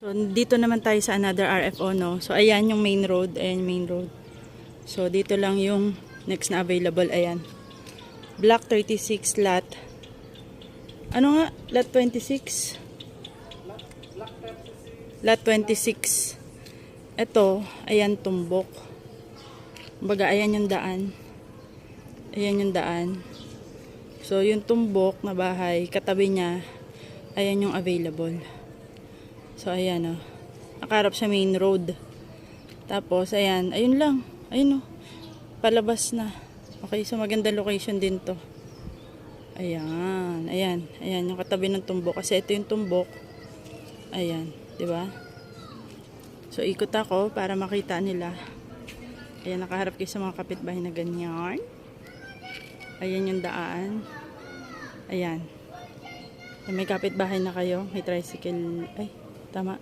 So, dito naman tayo sa another RFO, no? So, ayan yung main road. Ayan yung main road. So, dito lang yung next na available. Ayan. Block 36 lot. Ano nga? Lot 26? Lot 26. Ito, ayan tumbok. Kumbaga, ayan yung daan. Ayan yung daan. So, yung tumbok na bahay, katabi niya, ayan yung available. So, ayan o. Nakarap sa main road. Tapos, ayan. Ayun lang. Ayun o. Palabas na. Okay, so magandang location din to. Ayan. Ayan. Ayan yung katabi ng tumbok. Kasi ito yung tumbok. Ayan. Diba? So, ikot ako para makita nila. Ayan, nakaharap kayo sa mga kapitbahay na ganyan. Ayan yung daan. Ayan. May kapitbahay na kayo. May tricycle. Ay, tama.